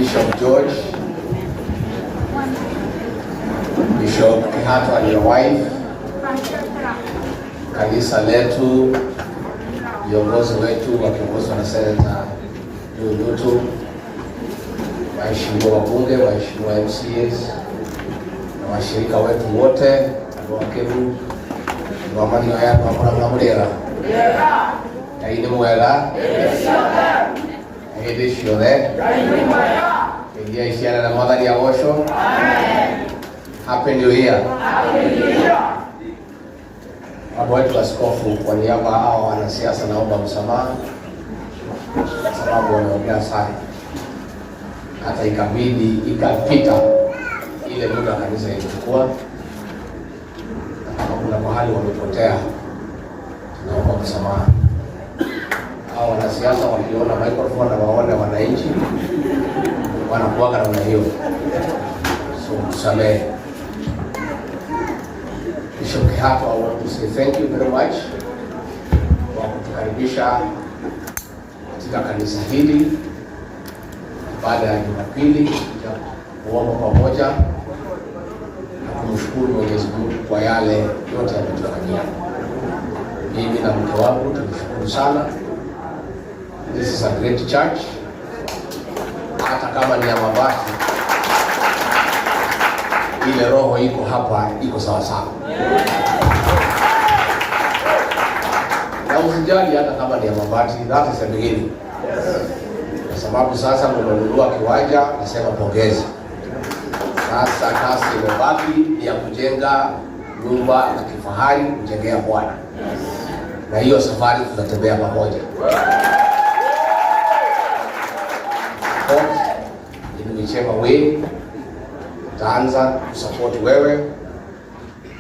Bishop George, Bishop Kihato and your wife, kanisa letu, viongozi wetu wakiongozwa na Senator Ndutu, waheshimiwa wabunge, waheshimiwa MCAs na washirika wetu wote, wakebu wa mani haya kwa mnamulera. Kaini mwela. Hedi shiole. India isiana na madhani ya osho. Happy New Year. Baba wetu askofu, kwa niaba hao wanasiasa naomba msamaha sababu wanaongea sana, hata ikabidi ikapita ile muda kanisa ilichukua, na kama kuna mahali wamepotea naomba msamaha. Hao wanasiasa wakiona microphone na waone wananchi wanakuaga namna hiyo, so msamehe. Bishop Kihato, I want to say thank you very much kwa kutukaribisha katika kanisa hili baada ya Jumapili ya kuomba pamoja na kumshukuru Mwenyezi Mungu kwa yale yote ametufanyia. Mimi na mke wangu tunashukuru sana. This is a great church. Hata kama ni ya mabati, ile roho iko hapa iko sawa sawa. Na usijali hata kama ni ya mabati, that is the beginning. Kwa sababu sasa mmenunua kiwanja, nasema pongezi. Sasa kazi imebaki ni ya kujenga nyumba ya kifahari kujengea Bwana. Na hiyo safari tutatembea pamoja. In whichever way taanza kusupport wewe,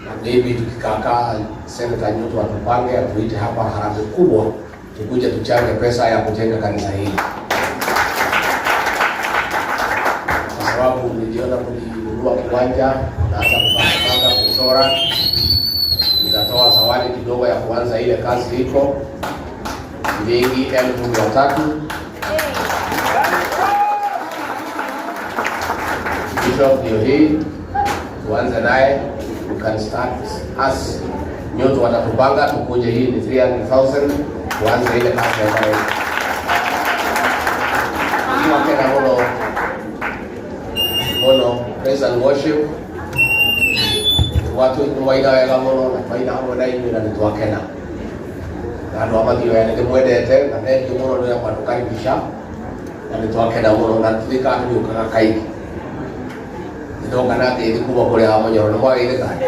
na maybe tukikaa Senator Ndutu atupange atuite hapa harambee kubwa tukuje tuchange pesa ya kujenga kanisa hili, kwa sababu niliona kulinunua kiwanja na hata kupanga kuchora, nitatoa zawadi kidogo ya kuanza ile kazi iko shilingi 3,000. Bishop ndio hii, tuanze naye, we can start as nyoto watatupanga tukuje, hii ni 300,000, tuanze ile kazi ya naye. Tuwakena mono praise and worship, watu waina wega mono na waina hamo na imi na nituwakena na anu amati wa yaneke mwedete na neti mono nyo ya matukaribisha na nituwakena mono na tulika atu yukaka kaiki nitoka nake ili kuwa kule hamo nyoro na mwa ile kani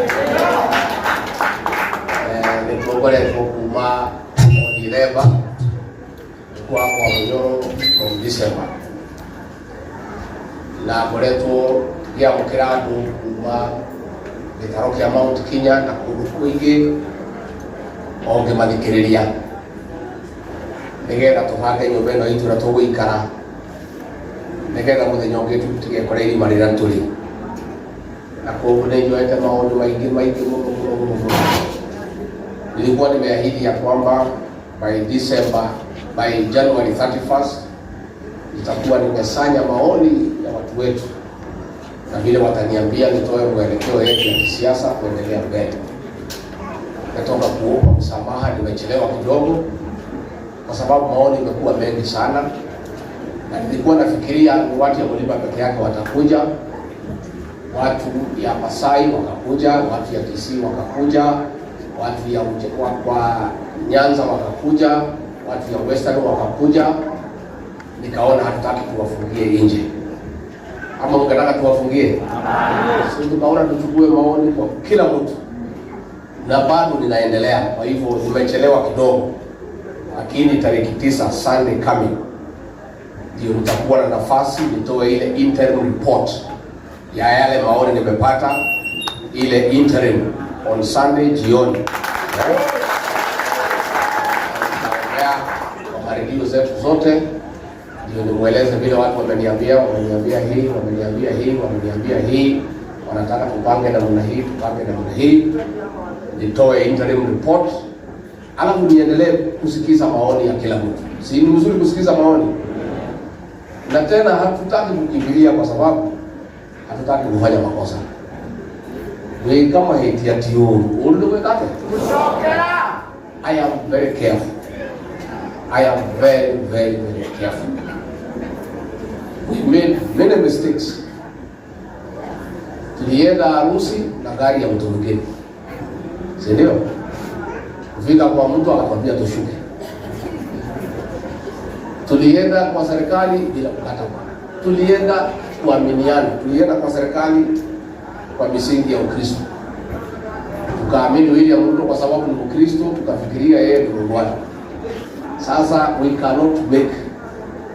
nitokole tukuma Direba kwa nyoro from December na koleto ya mukiradu kuma gitaro kia Mount Kenya na kundu kuingi onge mathikiriria nigetha tubange nyumba ino itu na tuguikara nigetha muthenya ungi tutigekore irima rira turi na koguo nĩnjoete maũndũ maingĩ mũno. Nilikuwa nimeahidi ya kwamba by January 31st nitakuwa nimesanya maoni ya watu wetu na vile wataniambia nitoe mwelekeo yetu ya kisiasa kuendelea mbele. Natoka kuomba msamaha, nimechelewa kidogo kwa sababu maoni imekuwa mengi sana, na nilikuwa nafikiria ni watu ya Mulima peke yake watakuja, watu ya Masai wakakuja, watu ya Kisii wakakuja, watu ya kwa Nyanza wakakuja, watu ya Western wakakuja. Nikaona hatutaki tuwafungie nje. Ama mkataka tuwafungie? Sisi tukaona tuchukue maoni kwa kila mtu. Na bado ninaendelea. Kwa hivyo nimechelewa kidogo. Lakini tarehe 9 Sunday coming ndio nitakuwa na nafasi nitoe ile interim report ya yale maoni nimepata, ile interim on Sunday jioni. Kwa redio zetu zote ndio nimweleze vile watu wameniambia hii, wanataka tupange namna hii, nitoe interim report, alafu niendelee kusikiza maoni ya kila mtu. Si ni mzuri kusikiza maoni? na tena hatutaki kukimbilia kwa sababu hatutaki kufanya makosa. We kama hetiati ulu wekate. I am very careful. I am very, very, very careful. We made many mistakes. Tulienda harusi na gari ya mtu mwingine. Si ndio? Kufika kwa mtu akakwambia tushuke. Tulienda kwa serikali bila kukata. Tulienda kuaminiana. Tulienda kwa serikali kwa misingi ya Ukristo. Tukaamini William Ruto kwa sababu ni Mkristo, tukafikiria yeye ndio Bwana. Sasa we cannot make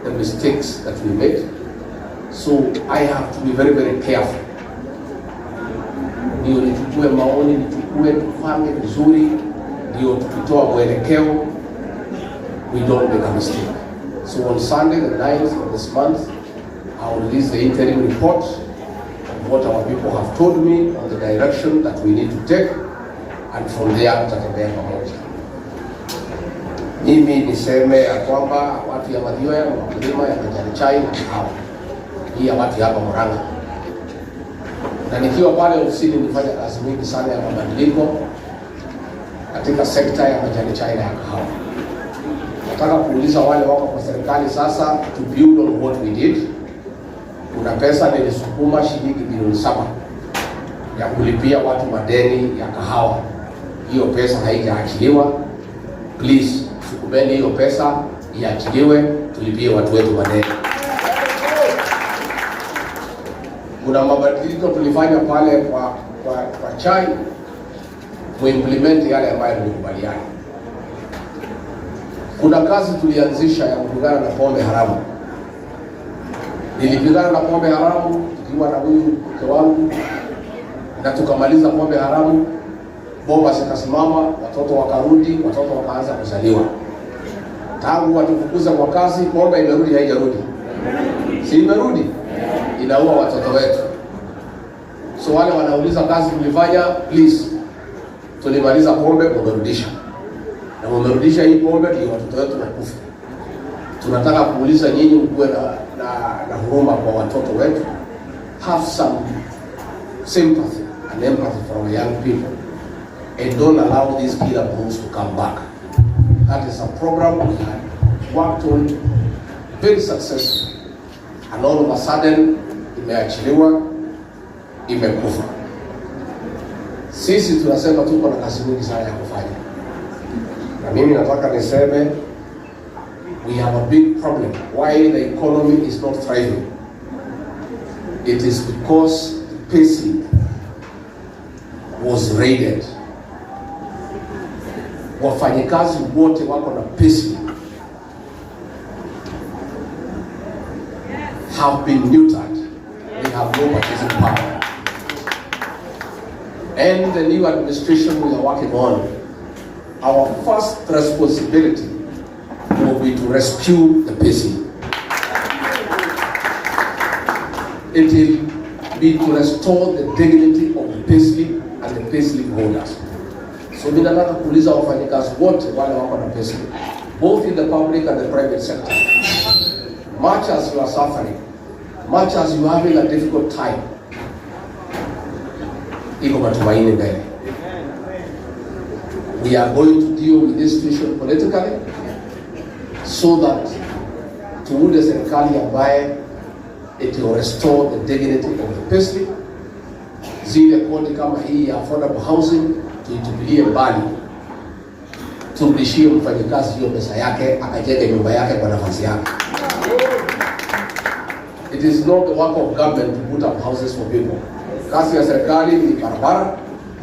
the mistakes that we made. So I have to be very, very careful. Ndio nichukue maoni, nichukue tufanye vizuri, ndio tukitoa mwelekeo, we don't make a mistake. So on Sunday the 9th of this month, I will release the interim report of what our people have told me on the direction that we need to take, and from there tutatembea pamoja. Mimi niseme ya kwamba watu ya Mathioya, wakulima ya majani chai na kahawa, hii ya watu hapa Murang'a, na nikiwa pale ofisini nilifanya kazi mingi sana ya mabadiliko katika sekta ya majani chai na kahawa. Nataka kuuliza wale wako kwa serikali sasa, to build on what we did. Kuna pesa nilisukuma shilingi bilioni 7 ya kulipia watu madeni ya kahawa. Hiyo pesa haijaachiliwa. Please, sukumeni hiyo pesa iachiliwe, tulipie watu wetu madeni. Kuna mabadiliko tulifanya pale kwa chai, kuimplement yale ambayo tulikubaliana. Kuna kazi tulianzisha ya kupigana na pombe haramu. Nilipigana na pombe haramu tukiwa na huyu mke wangu, na tukamaliza pombe haramu. Bomba zikasimama, watoto wakarudi, watoto wakaanza kuzaliwa. Tangu watufukuza kwa kazi, pombe imerudi haijarudi? Si imerudi? Inaua watoto wetu. So wale wanauliza kazi tulifanya, please, tulimaliza pombe, mumerudisha. Na mumerudisha hii pombe ndio watoto wetu wakufa. Tunataka kuuliza nyinyi mkuwe na huruma kwa watoto wetu. Have some sympathy and empathy for our young people, and don't allow these killer bulls to come back. That is a program we had worked on very successfully, and all of a sudden imeachiliwa, imekufa. Sisi tunasema tuko na kazi nyingi sana ya kufanya, na mimi nataka niseme we have a big problem. Why the economy is not thriving? It is because the payslip was raided. Wafanyikazi wote wako na payslip have been neutered. They have no purchasing power. And the new administration we are working on, our first responsibility will be to rescue the payslip. It will be to restore the dignity of the payslip and the payslip holders. So mimi nataka kuuliza wafanyikazi wote wale wako na payslip, both in the public and the private sector, much as you are suffering, much as you are having a difficult time, iko matumaini mbele. We are going to deal with this situation politically, so that tuunde serikali ambaye it will restore the dignity of the payslip. Zile kodi kama hii ya affordable housing tuitupilie mbali, turudishie mfanyikazi hiyo pesa yake, akajenge nyumba yake kwa nafasi yake. It is not the work of government to put up houses for people. Kazi ya serikali ni barabara,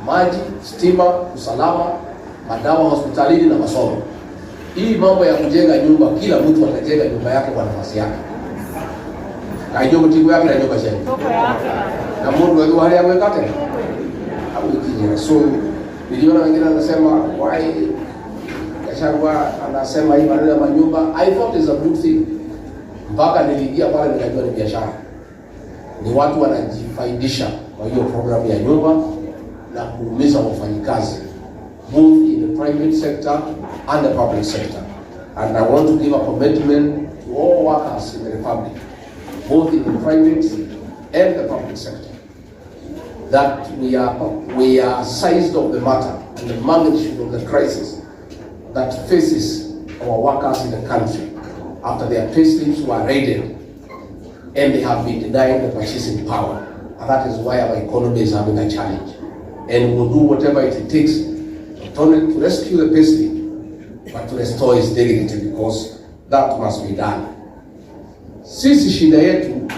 maji, stima, usalama, madawa hospitalini na masomo. Hii mambo ya kujenga nyumba, kila mtu atajenga nyumba yake kwa nafasi yake. Kaijo mtigo yake na nyumba yake. Na Mungu wewe hali yako ikate. Au kijana. So niliona wengine wanasema why Gachagua anasema hii maneno ya manyumba. I thought it's a good thing. Mpaka niliingia pale nikajua ni biashara. Ni watu wanajifaidisha kwa hiyo program ya nyumba na kuumiza wafanyikazi, both in the private sector and the public sector. And I want to give a commitment to all workers in the republic both in the private and the public sector, that we are seized of the matter and the magnitude of the crisis that faces our workers in the country after their payslips were raided and they have been denied the purchasing power. And that is why our economy is having a challenge. And we'll do whatever it takes, not only to rescue the payslip, but to restore its dignity, because that must be done. Sisi shida yetu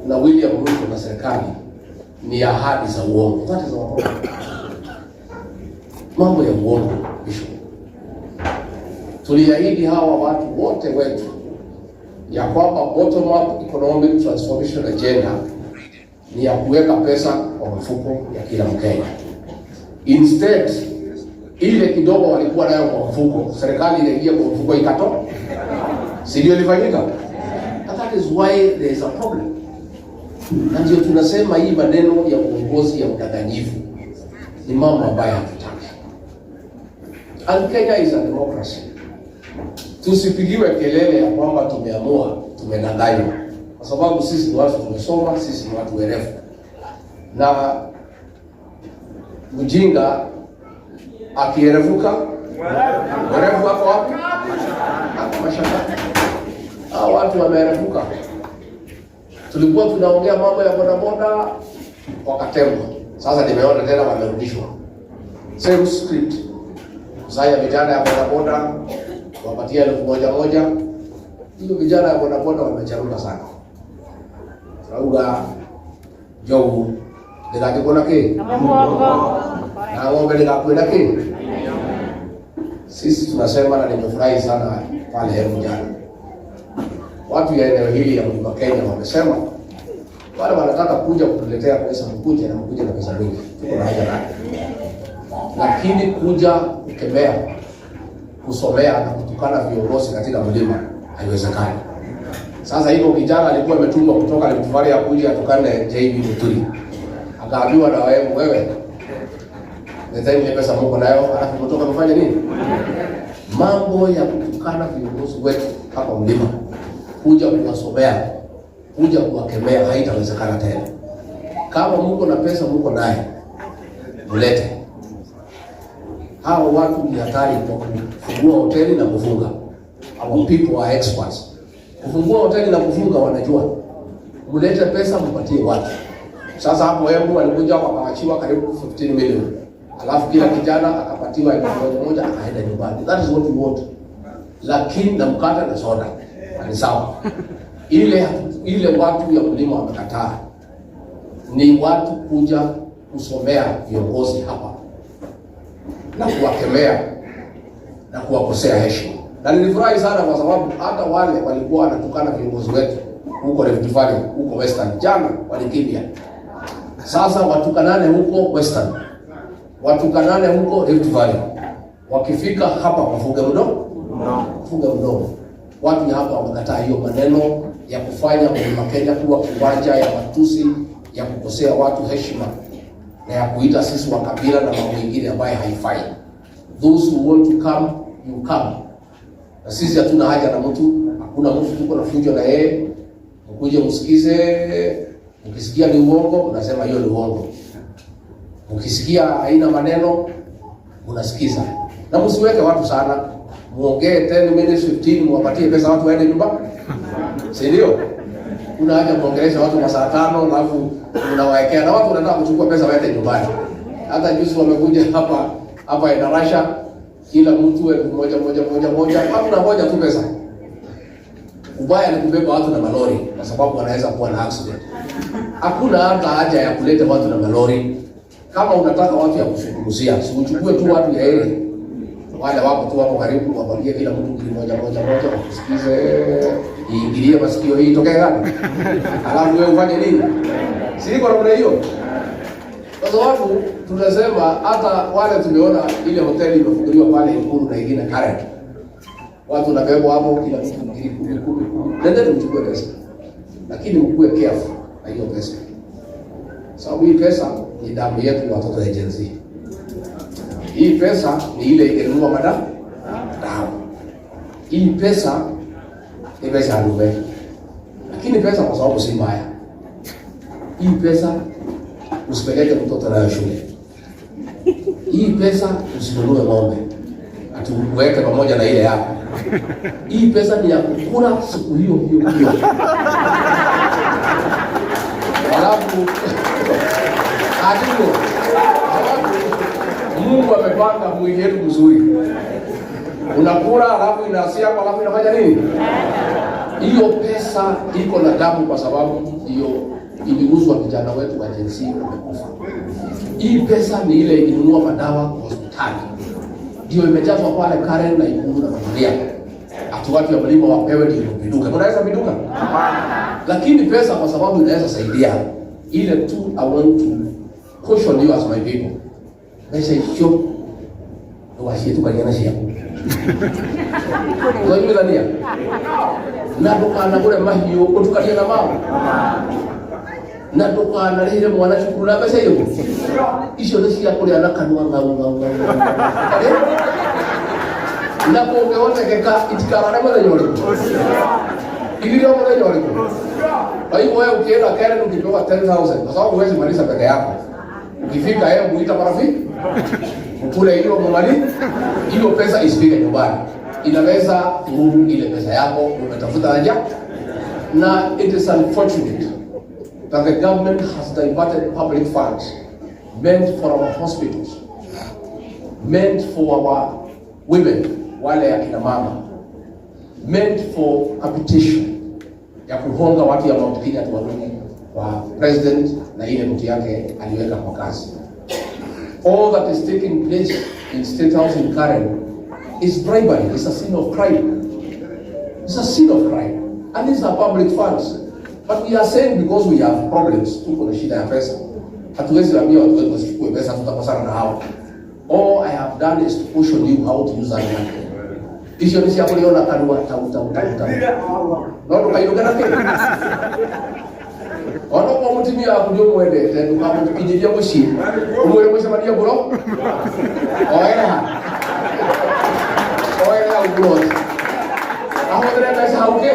na William Ruto na serikali ni ahadi za uongo. That is our problem. Mambo ya uongo, Bishop. Tuliahidi hawa watu wote wetu ya kwamba bottom up economic transformation agenda ni ya kuweka pesa kwa mfuko ya kila Mkenya. Instead, ile kidogo walikuwa nayo kwa mfuko, serikali iliingia kwa mfuko ikatoa. Si ndio ilifanyika? And that is why there is a problem. Na ndio tunasema hii maneno ya uongozi ya udanganyifu ni mambo ambayo hatutaki. And Kenya is a democracy. Tusipigiwe kelele ya kwamba tumeamua, tumedanganywa. Kwa sababu sisi ni watu tumesoma, sisi ni watu werevu. Na mjinga akierevuka, werevu wako wapi? Mashaka. Hao watu wameerevuka. Tulikuwa tunaongea mambo ya bodaboda wakatengwa. Sasa nimeona tena wamerudishwa. Same script. Sasa vijana ya bodaboda wapatia 1,000. Hiyo vijana ya bodaboda wamecharuka sana. Rauga jogu ndakikona ke. Na ngombe ndikakwenda ke. Sisi tunasema, na nimefurahi sana pale hebu jana. Watu ya eneo hili ya Mlima Kenya wamesema wale wanataka kuja kutuletea pesa, mkuje na pesa mingi. Tuko na haja nayo. Lakini kuja kukemea, kusomea na kutukana viongozi katika mlima haiwezekani. Sasa hivyo kijana alikuwa ametumwa kutoka Limtuvali ya kuja atukane JB Muturi. Akaambiwa na wewe ndio ile pesa mko nayo, alafu mtoka mfanye nini? Mambo ya kutukana viongozi wetu hapa mlima, kuja kuwasomea, kuja kuwakemea haitawezekana tena. Kama mko na pesa mko naye, mulete. Hao watu ni hatari kwa kufungua hoteli na kufunga. Our people are experts. Kufungua hoteli na kufunga wanajua. Mulete pesa mpatie watu. Sasa hapo Embu walikuja wakaachiwa karibu 15 million. Alafu kila kijana akapatiwa 1,000 akaenda nyumbani. That is what we want. Lakini na mkate na soda ni sawa. Ile watu ya mlima wamekataa. Ni watu kuja kusomea viongozi hapa na kuwakemea na kuwakosea heshima. Na nilifurahi sana kwa sababu hata wale walikuwa wanatukana viongozi wetu huko Rift Valley, huko Western, jana walikimbia. Sasa watukanane huko Western, watukanane huko Rift Valley. Wakifika hapa wafunge mdomo. Funge mdomo. Watu hapa wamekataa hiyo maneno ya kufanya Mlima Kenya kuwa kiwanja ya matusi, ya kukosea watu heshima, na ya kuita sisi wa kabila na mambo mengine ambayo haifai. Those who want to come, you come. Na sisi hatuna haja na mtu, hakuna mtu tuko na fujo na yeye. Mkuje msikize, ukisikia ni uongo unasema hiyo ni uongo. Ukisikia haina maneno unasikiza. Na msiweke watu sana. Muongee 10 minutes 15 muwapatie pesa watu waende nyumbani. Si ndio? Kuna haja muongelesha watu masaa 5 alafu unawaekea na watu wanataka kuchukua pesa waende nyumbani. Hata juzi wamekuja hapa Endarasha, kila mtu 1,000 hakuna moja tu pesa. Ubaya ni kubeba watu na malori kwa sababu wanaweza kuwa na accident. Hakuna hata haja ya kuleta watu na malori. Kama unataka watu ya kushughulikia, usichukue tu watu ya ile. Wale wako tu hapo karibu, wapatie kila mtu 1,000 wakusikize, iingilie masikio hii tokee gani? Alafu wewe ufanye nini? Siko namna hiyo. Kwa sababu tunasema hata wale tumeona ile hoteli imefunguliwa pale Ikulu na ingine Karen. Watu wanabebwa hapo kila mtu 10,000. Nendeni mchukue pesa. Lakini mkuwe careful na hiyo pesa. Sababu hii pesa ni damu yetu ya watoto wa Gen Z. Hii pesa ni ile ingenunua madawa. Hii pesa ni pesa ndogo. Lakini pesa kwa sababu si mbaya. Hii pesa usipeleke mtoto nayo shule. Hii pesa usinunue ng'ombe atuweke pamoja na ile yako. Hii pesa ni ya kukula siku hiyo. Alafu adigo Mungu amepanga mwili yetu mzuri. Unakula alafu inasia kwa alafu inafanya nini? Hiyo pesa iko na damu kwa sababu hiyo iliuzwa vijana wetu wa jinsi wamekufa. Hii pesa ni ile inunua madawa hospitali. Ndio imejazwa pale Karen na Ikulu na Maria. Atu watu ya mlima wapewe ndio viduka. Unaweza viduka? Lakini pesa kwa sababu inaweza saidia. Ile tu I want to caution you as my people. Pesa hiyo washie tu kaliana shia. Unajua nani? Na dukana kule mahio kutukalia na mama. Na dukana lile mwana chukuru na pesa hiyo. Isho ndio shia kule anakanwa ngau. Na kwa wote keka itikara na mwana yule. Ili ndio mwana yule. Kwa hiyo wewe ukienda Karen ukipewa 10,000 kwa sababu huwezi maliza peke yako. Ukifika yeye muita marafiki. Ukule hiyo mwali, hiyo pesa isifike nyumbani. Inaweza kurudi ile pesa yako umetafuta haja. Na it is unfortunate that the government has diverted public funds meant for our hospitals, meant for our women, wale akina mama, meant for capitation, ya kuhonga watu ya Mount Kenya tuwarudi kwa president na ile mtu yake aliweka kwa kazi. All that is taking place in State House in Karen is bribery. It's a sin of crime. It's a sin of crime. And these are public funds. But we are saying because we have problems, tuko na shida ya pesa. Hatuwezi ambia watu wetu wasichukue pesa tutakosana na hao. All I have done is to push on you how to use that money. Isho nisi hapo leo na kanua tauta. Ndio kairuka na kile. Ono kwa mutimia kudio mwende tendo kama tukijilia moshi. Umwele moshi madia bro. Oera ubro. Aho dere pesa hauke.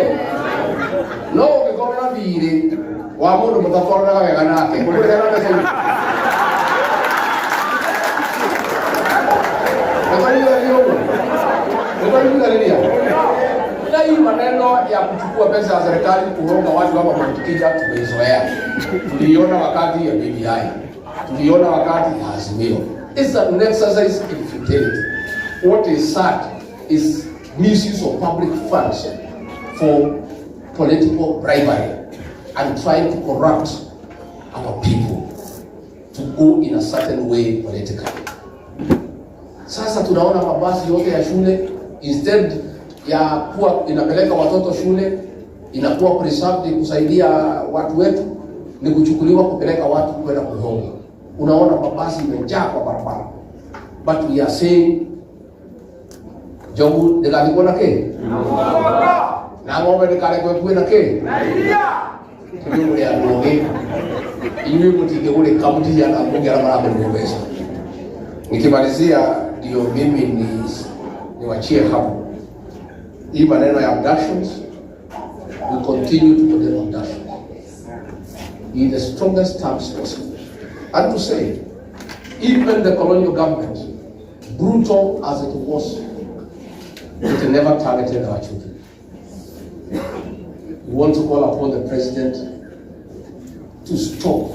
No ke kona vire. Wa mundu mutafora na wega nake. Kumbe dera pesa. Na hii maneno ya kuchukua pesa ya serikali kuhonga watu hapa mtukija tumeizoea. Tuliona wakati ya BBI. Tuliona wakati ya Azimio. It's an exercise in futility. What is sad is misuse of public funds for political bribery and trying to corrupt our people to go in a certain way politically. Sasa tunaona mabasi yote ya shule instead ya kuwa inapeleka watoto shule inakuwa preserved kusaidia watu wetu ni kuchukuliwa kupeleka watu kwenda kuhonga. Unaona mabasi imejaa kwa barabara. But we are saying jobu degaliko na ke na ngombe degaliko kuwe na ke ndio ya ngoge iwe mtike ule kaunti ya Bunge la Marabu Ngombesa. Nikimalizia ndio mimi niwachie hapo. Hii maneno ya abductions, we continue to condemn abductions in the strongest terms possible. And to say, even the colonial government, brutal as it was, it never targeted our children. We want to call upon the president to stop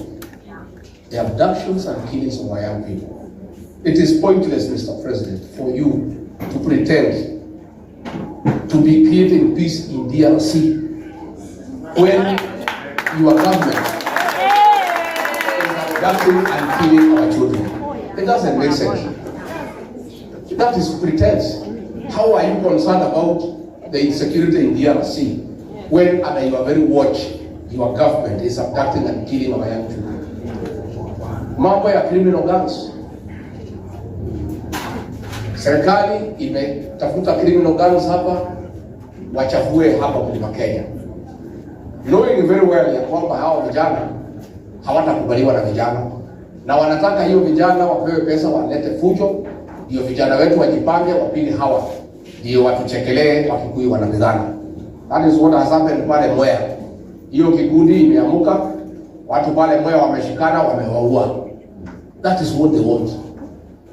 the abductions and killings of our young people. It is pointless, Mr. President, for you to pretend to be creating peace in DRC when your government is abducting and killing our children. It doesn't make sense. That is pretense. How are you concerned about the insecurity in DRC when under your very watch your government is abducting and killing our young children? Mambo ya criminal gangs. Serikali imetafuta criminal gangs hapa wachafue hapa kwa Kenya. Knowing very well ya kwamba hao vijana hawatakubaliwa na vijana na wanataka hiyo vijana wapewe pesa walete fujo ndio vijana wetu wajipange wapige hawa ndio watuchekelee wakikuyu wanapigana. That is what has happened pale Mwea. Hiyo kikundi imeamuka, watu pale Mwea wameshikana, wamewaua. That is what they want.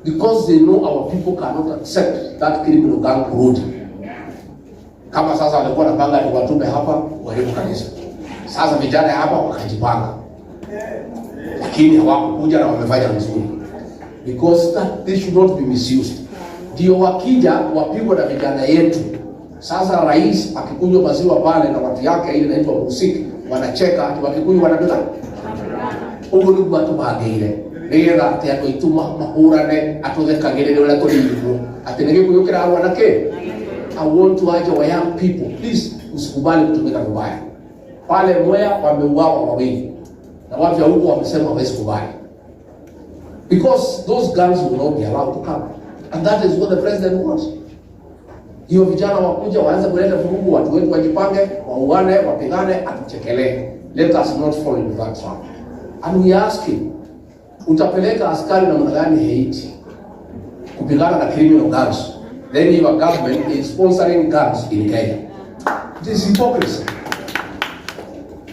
Because they know our people cannot accept that criminal gang road. Kama sasa walikuwa wanapanga ni watume hapa walipo kanisa. Sasa vijana hapa wakajipanga. Lakini hawakukuja na wamefanya vizuri. Because that they should not be misused. Ndio wakija wapigwa na vijana yetu. Sasa rais akikunywa maziwa pale na watu yake ile inaitwa musiki, wanacheka ati wakikunywa wanapita. Ugo ni watu bageire. Nira ati atoituma mahurane atothekagirire ule turimu. Ati nigikuyukira hao wanake. I want to urge our young people, please usikubali kutumika vibaya. Pale Mwea wameuawa wawili. Na watu wa huko wamesema hawezi kubali. Because those guns will not be allowed to come. And that is what the president wants. Hiyo vijana wakuja waanze kuleta vurugu, watu wetu wajipange, wauane, wapigane, atuchekelee. Let us not fall into that trap. And we ask him, utapeleka askari na mnagani Haiti kupigana na criminal gangs. Then your government is sponsoring gangs in Kenya. This is hypocrisy.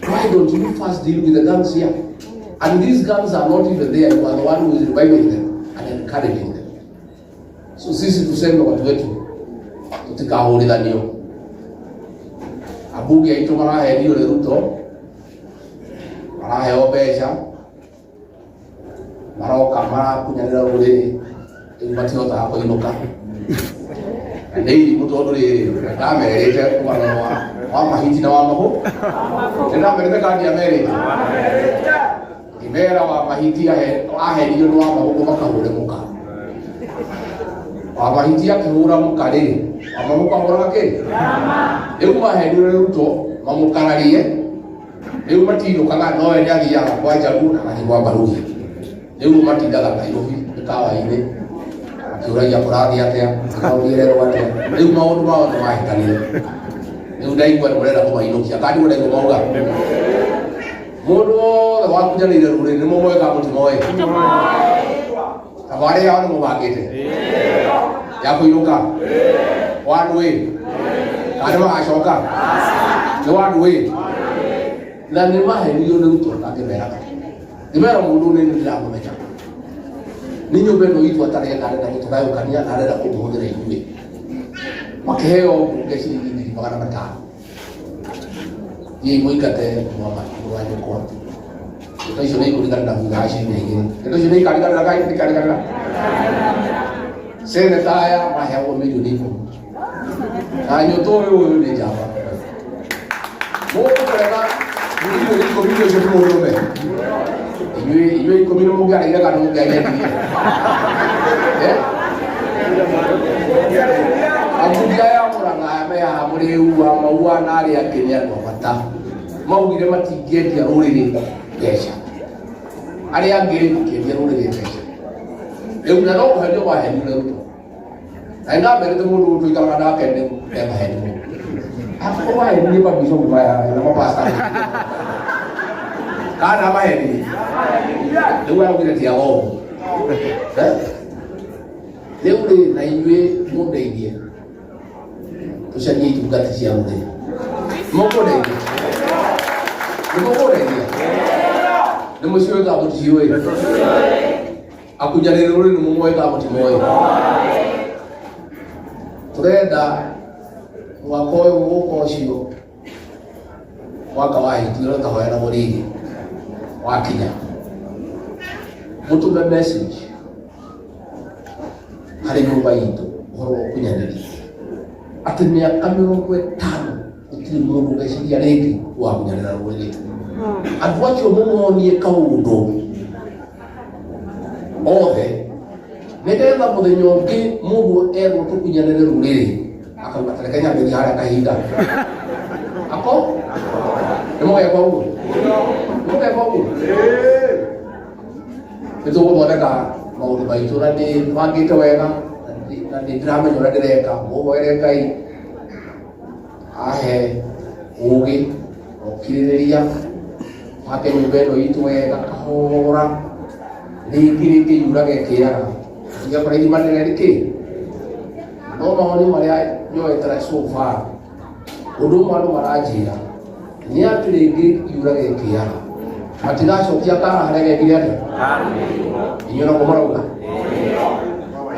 Why don't you first deal with the gangs here? And these gangs are not even there. You are the one who is reviving them and encouraging them. So sisi tuseme watu wetu tutikahulithanio. Abuge aitu marahe ndio le Ruto. Marahe obeja. Maroka mara kunyanira ule imatio ta hapo inuka. Ndei mutodo le kamerete kwa wa mahiti na wa maho. Tena merete kandi ya mere. Imera wa mahiti ahe ndio wa maho makahule muka. Wa mahiti akihura mukare. Amamuka ngora ke. Euma he ndio Ruto mamukararie. Euma tino kanga noe nyagi ya kwa jabu na kwa baruhi. Euma tindaga Nairobi kawa ine. Kiuraia kurathi atia kaurire rwate riu maundu mao ni mahikanire riu ndaigua ni murenda kumainokia kandi murenda kumauga mundu wothe wakunyanire ruriri ni mumwe ka mutimoe tabari yao ni mubangite ya kuinuka wandu wi kandi magacoka ni wandu wi na ni mahenirio ni Ruto akimeraga nimera mundu ni ndiramumenya ninyo beno itu atareka na kutokayo kania na reda kumuhudira iwe makeo ngesi ni bagana matano ye moikate mama mwana kwa ito hizo nei kulingana na mgashi nyingine ito hizo nei kalingana na kai kalingana sene taya mahao milioni nipo anyo toyo ni java moto kwa video je tumoombe iwe komino mugara ila kana mugara eh abuja ya muranga ame ya muri uwa maua nari akenya no mata maugire matingedia ruriri besha ari angiri kedia ruriri besha eu na no hado wa henu Ruto ainga merete mundu tuikara na kende ema henu hapo wa henu ni babiso mbaya na mapasta kana maheni ndio wao tia wao leo na iwe mundeithie tushanie itungati cia muthenya mukundeithia ni mucio ga mutiwe akunyanire ruri ni mumwe ga mutimoe turenda mwaka uyu guko cio mwaka wa hitiro tahoya na murigi wakinya mutume message hari nyumba yitu horo kunyaniri ati miaka 50 utiri mundu geciria ringi wa kunyanira ruriri andu acio mumuonie kaundu othe nigetha muthenya ungi mundu erwo tukunyanire ruriri akauga tarekenya mbethi haria kahinda ako nimoya kwa uguo itu gũthondeka maũndũ maitũ na nĩ mangĩte wega na nĩ ndĩramenya ũrĩa ndĩreka mũhoere Ngai ahe ũgĩ ũkirĩrĩria make nyũmba ĩno itũ wega kahora rĩngĩ yuraga ĩkĩraga igakora ithima nene rĩkĩ no mawoni marĩa nyoete so far Undu mwana marajira ni aturingi yurage kiara matigacokia kana harege giriate inyona komorauga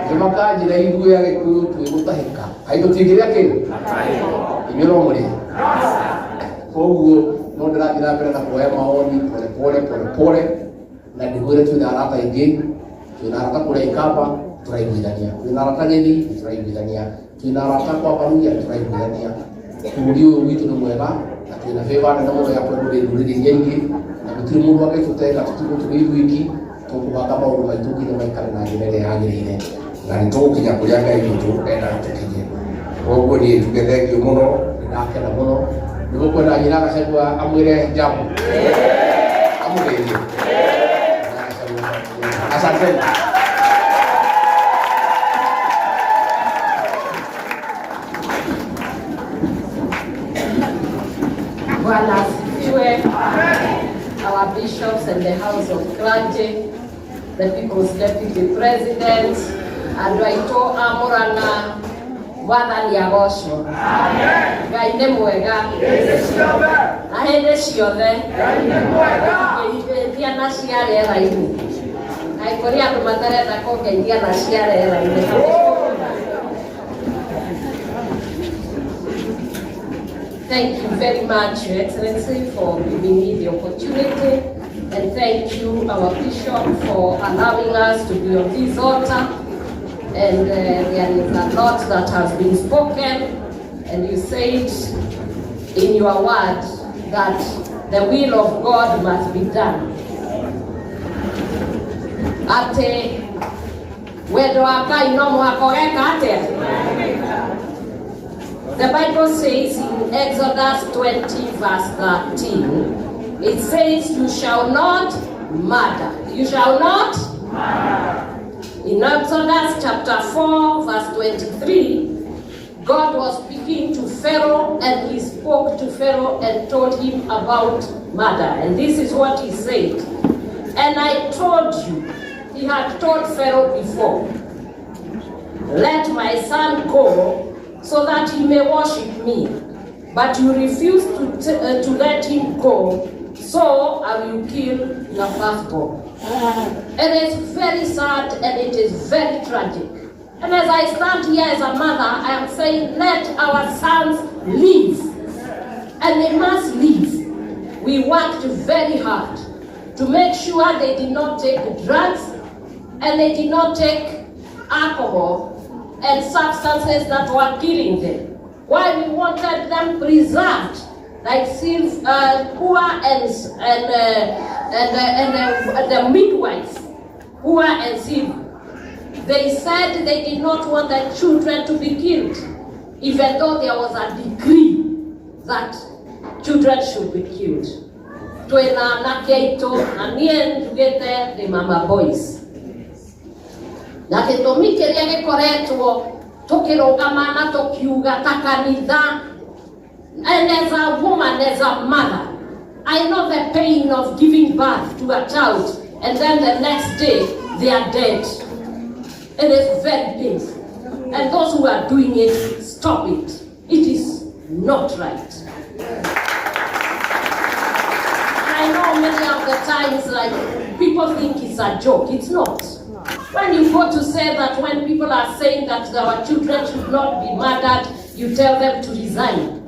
Jemakanjira igwe ya gikuyu twigutahika aitu tingiria kindu inyona muri koguo no ndirathira mbere na kuoya maoni pole na ndigwire twina arata ingi twina arata kuria ikamba turaiguithania twina arata gethi turaiguithania twina arata kwa baruya turaiguithania bũrũri ũyũ witũ nĩ mwega na twĩna favor nene mũno ya kwendwo nĩ ndũrĩrĩ iria ingĩ na gũtirĩ mũndũ angĩtũtenga tũtigũtũrĩ ithuiki tũkũbanga maũndũ maitũ nginya maikare na njĩra ĩrĩa yagĩrĩire na nĩ tũgũkinya kũrĩa Ngai witũ endaga tũkinye. Koguo niĩ njuge thengio mũno, nĩndakena mũno, nĩgũkwenda nyina Gachagua amwĩre jambo amũgeithie. Asanteni. Our bishops and the House of Clergy, the People's Deputy President, and Raito Amorana, Wathani Agocwo. Ngai nĩ mwega. Na hĩndĩ ciothe. Ngeithia na cia rĩera-inĩ. Ngai kũrĩ andũ matarenda kũngeithia na cia rĩera-inĩ. Thank you very much, Your Excellency, for giving me the opportunity, and thank you, our Bishop, for allowing us to be on this altar. And there is a lot that has been spoken, and you said in your word that the will of God must be done. Ate wendo wa Ngai no mũhaka ũgeka atĩa? The Bible says in Exodus 20 verse 13, it says, you shall not murder. You shall not murder. In Exodus chapter 4 verse 23, God was speaking to Pharaoh, and he spoke to Pharaoh and told him about murder. And this is what he said. And I told you, he had told Pharaoh before, let my son go so that he may worship me. But you refuse to let him go, so I will kill your firstborn. It is very sad and it is very tragic. And as I stand here as a mother, I am saying, let our sons live. And they must live. We worked very hard to make sure they did not take drugs and they did not take alcohol and substances that were killing them. Why we wanted them preserved, like poor and the midwives, poor and silver. They said they did not want their children to be killed, even though there was a decree that children should be killed. Twena na keito na nie njugete the mama boys. Na gĩtũmi kĩrĩa gĩkoretwo tũkĩrũgama na tũkiuga ta kanitha, and as a woman, as a mother, I know the pain of giving birth to a child and then the next day they are dead. It is very painful. And those who are doing it, stop it. It is not right. I know many of the times, like, people think it's a joke. It's not. When you go to say that, when people are saying that our children should not be murdered, you tell them to resign.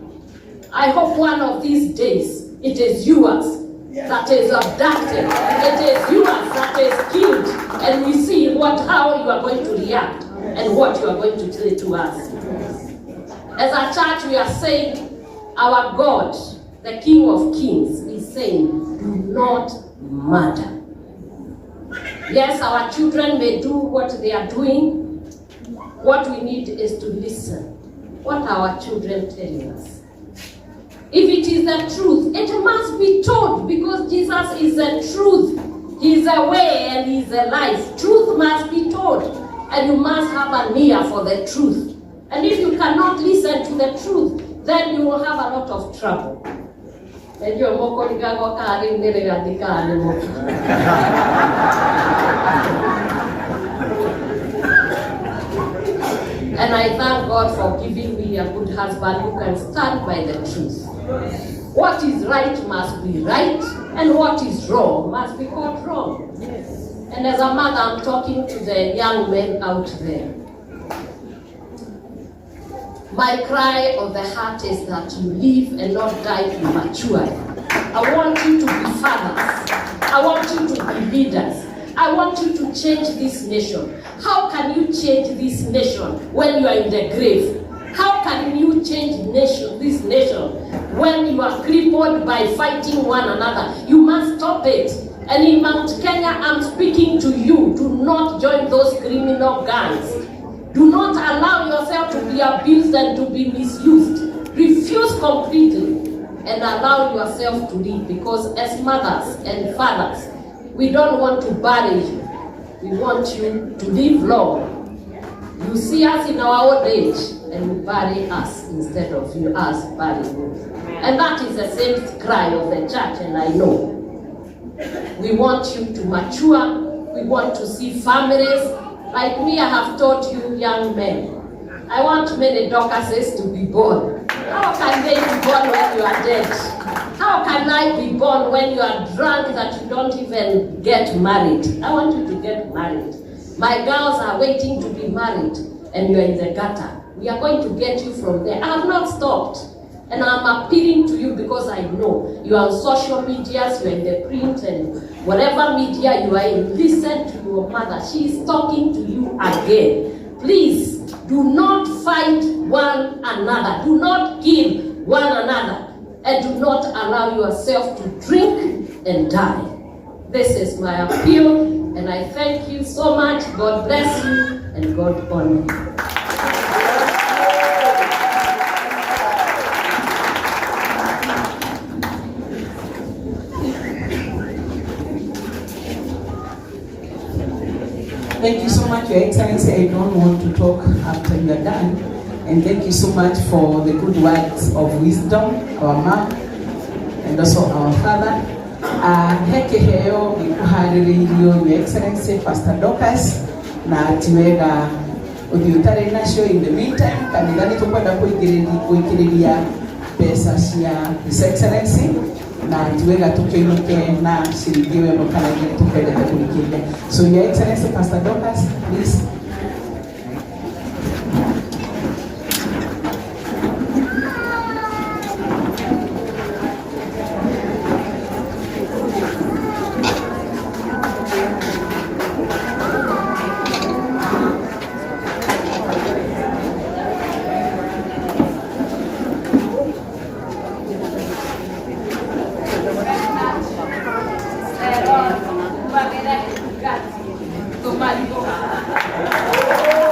I hope one of these days it is yours that is abducted, it is yours that is killed, and we see how you are going to react and what you are going to say to us. As a church, we are saying our God, the King of Kings, is saying, do not murder. Yes, our children may do what they are doing. What we need is to listen. What are our children telling us? If it is the truth, it must be told, because Jesus is the truth. He is the way and He is the life. Truth must be told, and you must have an ear for the truth. And if you cannot listen to the truth, then you will have a lot of trouble. And I thank God for giving me be a good husband who can stand by the truth. What is right must be right, and what is wrong must be called wrong. And as a mother, I'm talking to the young men out there. My cry of the heart is that you live and not die prematurely. I want you to be fathers. I want you to be leaders. I want you to change this nation. How can you change this nation when you are in the grave? How can you change this nation when you are crippled by fighting one another? You must stop it. And in Mount Kenya, I'm speaking to you. Do not join those criminal gangs. Do not allow yourself to be abused and to be misused. Refuse completely and allow yourself to live, because as mothers and fathers, we don't want to bury you. We want you to live long. You see us in our old age and you bury us instead of us burying you. And that is the same cry of the church, and I know. We want you to mature. We want to see families. Like me, I have taught you young men. I want many Dorcases to be born. How can they be born when you are dead? How can I be born when you are drunk that you don't even get married? I want you to get married. My girls are waiting to be married and you are in the gutter. We are going to get you from there. I have not stopped. And I'm appealing to you because I know you are on social medias, you are in the print and whatever media you are in. Listen to your mother. She is talking to you again. Please, do not fight one another. Do not kill one another. And do not allow yourself to drink and die. This is my appeal, and I thank you so much. God bless you, and God honor you. Thank you so much, Your Excellency. I don't want to talk after you are done. And thank you so much for the good words of wisdom, our mom, and also our father. Heke heo ikuhariririo, Your Excellency, Pastor Dorcas, na tiwega uthiutare nacio. In the meantime, kanithani tukwenda kuikiriria pesa cia His Excellency, na tiwega tukiinuke na ciringi we mukanagia tukwendete kurikiria. So Your Excellency, Pastor Dorcas, please.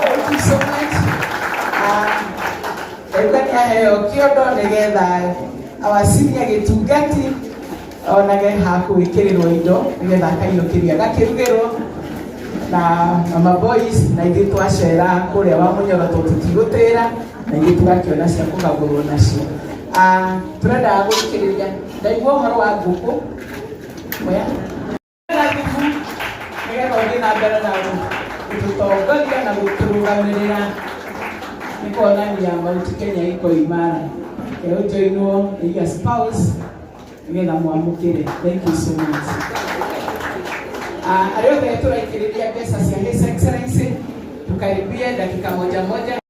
Thank you so much. Kiondo nigetha awasiria gitungati onage haku ikirirwo indo nigetha kaiyukiria gakirugirwo na mama boys na ithu twacera kuria wa munyoro tutigutira na ithu tugakiona cia kugagurwo nacio. Turenda gukiriria ndaigua horo wa nguku moya nigetha uthi na mbere na gututongoria na guturugamirira nikuonania Mount Kenya iko imara. Joinwo your spouse nigetha mwamukire. Thank you so much. Ariothe turaikiriria pesa cia His Excellency, tukaribia dakika moja moja.